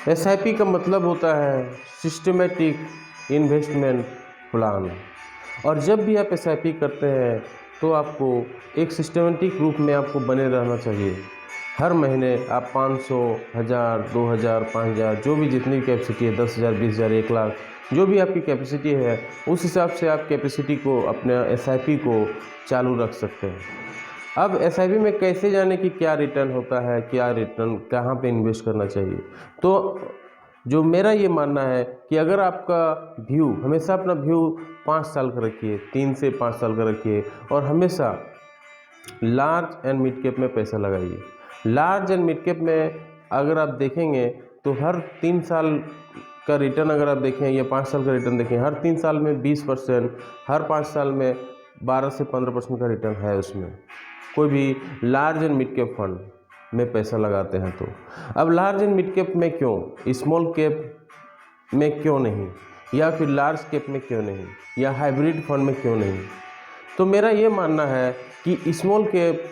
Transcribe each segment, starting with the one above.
SIP का मतलब होता है सिस्टमेटिक इन्वेस्टमेंट प्लान। और जब भी आप एसआईपी करते हैं तो आपको एक सिस्टमेटिक रूप में आपको बने रहना चाहिए। हर महीने आप 500, 1000, 2000, 5000 जो भी जितनी भी कैपेसिटी है, 10,000, 20,000, 1 लाख, जो भी आपकी कैपेसिटी है उस हिसाब से आप कैपेसिटी को अपने एसआईपी को चालू रख सकते हैं। अब एसआईपी में कैसे जाने कि क्या रिटर्न होता है, क्या रिटर्न कहाँ पे इन्वेस्ट करना चाहिए। तो जो मेरा ये मानना है कि अगर आपका व्यू हमेशा अपना व्यू 5 साल का रखिए, 3 से 5 साल का रखिए और हमेशा लार्ज एंड मिड कैप में पैसा लगाइए। लार्ज एंड मिड कैप में अगर आप देखेंगे तो हर 3 साल का रिटर्न अगर आप देखें या 5 साल का रिटर्न देखें, हर 3 साल में 20%, हर 5 साल में 12 से 15% का रिटर्न है उसमें। कोई भी large and mid cap fund में पैसा लगाते हैं तो अब लार्ज एंड मिड कैप में क्यों, स्मॉल कैप में क्यों नहीं, या फिर लार्ज कैप में क्यों नहीं, या हाइब्रिड फंड में क्यों नहीं। तो मेरा ये मानना है कि स्मॉल कैप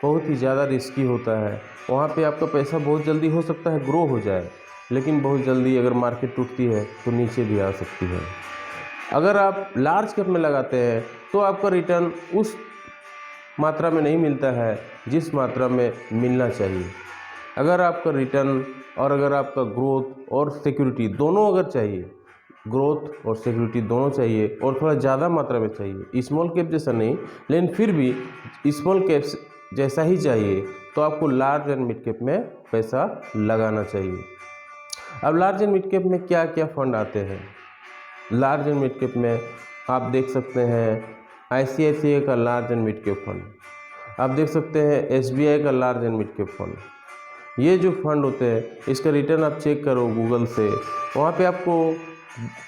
बहुत ही ज़्यादा रिस्की होता है। वहाँ पे आपका पैसा बहुत जल्दी हो सकता है ग्रो हो जाए, लेकिन बहुत जल्दी अगर मार्केट टूटती है तो नीचे भी आ सकती है। अगर आप लार्ज कैप में लगाते हैं तो आपका रिटर्न उस मात्रा में नहीं मिलता है जिस मात्रा में मिलना चाहिए। अगर आपका रिटर्न और अगर आपका ग्रोथ और सिक्योरिटी दोनों अगर चाहिए, ग्रोथ और सिक्योरिटी दोनों चाहिए और थोड़ा ज़्यादा मात्रा में चाहिए, स्मॉल कैप जैसा नहीं लेकिन फिर भी स्मॉल कैप जैसा ही चाहिए, तो आपको लार्ज एंड मिड कैप में पैसा लगाना चाहिए। अब लार्ज एंड मिड कैप में क्या क्या फंड आते हैं। लार्ज एंड मिड कैप में आप देख सकते हैं आईसीआईसीआई का large and mid cap fund, आप देख सकते हैं एसबीआई का large and mid cap fund. ये जो फंड होते हैं इसका रिटर्न आप चेक करो गूगल से, वहाँ पे आपको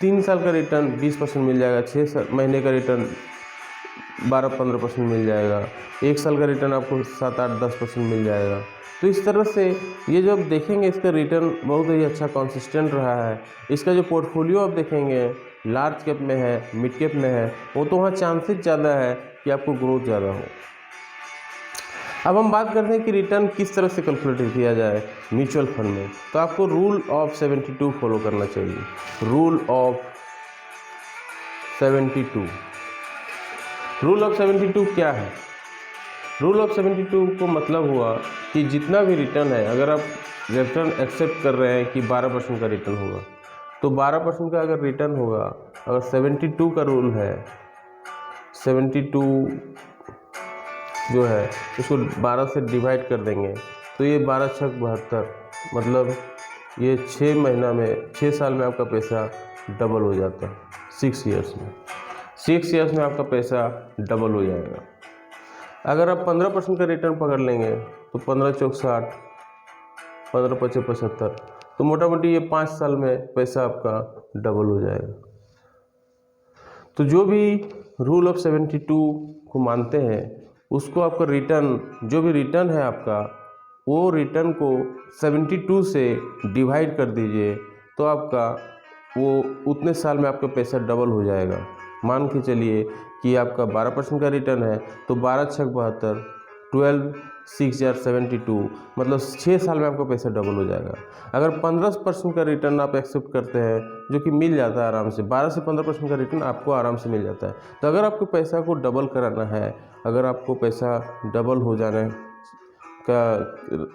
3 साल का रिटर्न 20% मिल जाएगा, 6 महीने का रिटर्न 12-15% मिल जाएगा, 1 साल का रिटर्न आपको 7-8-10% मिल जाएगा। तो इस तरह से ये जो आप देखेंगे इसका रिटर्न बहुत ही अच्छा कंसिस्टेंट रहा है। इसका जो पोर्टफोलियो आप देखेंगे लार्ज कैप में है, मिड कैप में है, वो तो वहाँ चांसेस ज़्यादा है कि आपको ग्रोथ ज़्यादा हो। अब हम बात करते हैं कि रिटर्न किस तरह से कैलकुलेट किया जाए म्यूचुअल फंड में। तो आपको रूल ऑफ 72 फॉलो करना चाहिए। रूल ऑफ 72, रूल ऑफ 72 क्या है। रूल ऑफ 72 को मतलब हुआ कि जितना भी रिटर्न है, अगर आप रिटर्न एक्सेप्ट कर रहे हैं कि 12% का रिटर्न होगा, तो 12% का अगर रिटर्न होगा, अगर 72 का रूल है, 72 जो है उसको 12 से डिवाइड कर देंगे तो ये 12 छक 72, मतलब ये 6 महीना में 6 साल में आपका पैसा डबल हो जाता है। 6 ईयर्स में, 6 ईयर्स में आपका पैसा डबल हो जाएगा। अगर आप 15% का रिटर्न पकड़ लेंगे तो 15 चौक 60, 15 पचे 75, तो मोटा मोटी ये 5 साल में पैसा आपका डबल हो जाएगा। तो जो भी रूल ऑफ 72 को मानते हैं उसको आपका रिटर्न, जो भी रिटर्न है आपका, वो रिटर्न को 72 से डिवाइड कर दीजिए तो आपका वो उतने साल में आपका पैसा डबल हो जाएगा। मान के चलिए कि आपका 12% का रिटर्न है तो 12 छक 72, 12 6 जार 72, मतलब 6 साल में आपका पैसा डबल हो जाएगा। अगर 15% का रिटर्न आप एक्सेप्ट करते हैं जो कि मिल जाता है आराम से, 12 से 15% का रिटर्न आपको आराम से मिल जाता है। तो अगर आपको पैसा को डबल कराना है, अगर आपको पैसा डबल हो जाने का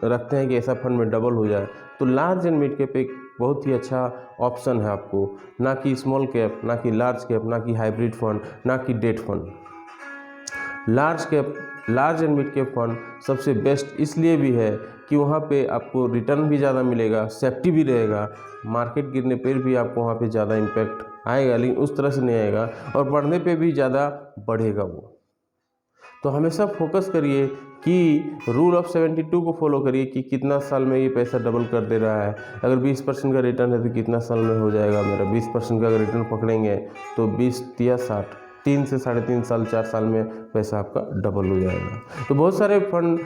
रखते हैं कि ऐसा फंड में डबल हो जाए, तो लार्ज एंड मिड कैप एक बहुत ही अच्छा ऑप्शन है आपको, ना कि स्मॉल कैप, ना कि लार्ज कैप, ना कि हाइब्रिड फंड, ना कि debt fund. Large cap, large and mid cap fund सबसे बेस्ट इसलिए भी है कि वहाँ पे आपको रिटर्न भी ज़्यादा मिलेगा, सेफ्टी भी रहेगा, मार्केट गिरने पर भी आपको वहाँ पे ज़्यादा इम्पैक्ट आएगा लेकिन उस तरह से नहीं आएगा, और बढ़ने पे भी ज़्यादा बढ़ेगा वो। तो हमेशा फोकस करिए कि रूल ऑफ 72 को फॉलो करिए कि कितना साल में ये पैसा डबल कर दे रहा है। अगर 20% का रिटर्न है तो कितना साल में हो जाएगा मेरा, 20% का अगर रिटर्न पकड़ेंगे तो 20 या 60, 3 से 3.5 साल 4 साल में पैसा आपका डबल हो जाएगा। तो बहुत सारे फंड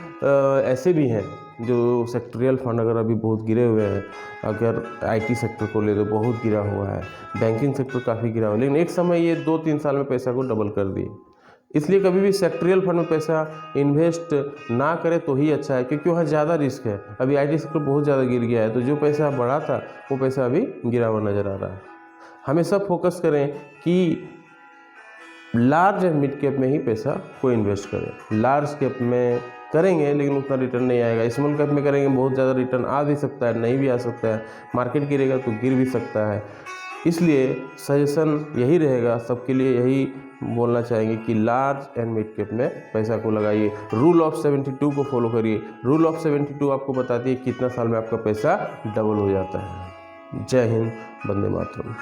ऐसे भी हैं जो सेक्टोरियल फंड अगर अभी बहुत गिरे हुए हैं। अगर आईटी सेक्टर को ले तो बहुत गिरा हुआ है, बैंकिंग सेक्टर काफ़ी गिरा हुआ है, लेकिन एक समय ये 2-3 साल में पैसा को डबल कर दिए। इसलिए कभी भी सेक्टरियल फंड में पैसा इन्वेस्ट ना करें तो ही अच्छा है, क्योंकि वहाँ ज़्यादा रिस्क है। अभी IT सेक्टर बहुत ज़्यादा गिर गया है, तो जो पैसा बढ़ा था वो पैसा अभी गिरा हुआ नज़र आ रहा है। हमेशा फोकस करें कि लार्ज एंड मिड कैप में ही पैसा को इन्वेस्ट करें। लार्ज कैप में करेंगे लेकिन उतना रिटर्न नहीं आएगा, स्मॉल कैप में करेंगे बहुत ज़्यादा रिटर्न आ भी सकता है, नहीं भी आ सकता है, मार्केट गिरेगा तो गिर भी सकता है। इसलिए सजेशन यही रहेगा सबके लिए, यही बोलना चाहेंगे कि लार्ज एंड मिड कैप में पैसा को लगाइए। रूल ऑफ 72 को फॉलो करिए। रूल ऑफ 72 आपको बताती है कितना साल में आपका पैसा डबल हो जाता है। जय हिंद, वंदे मातरम।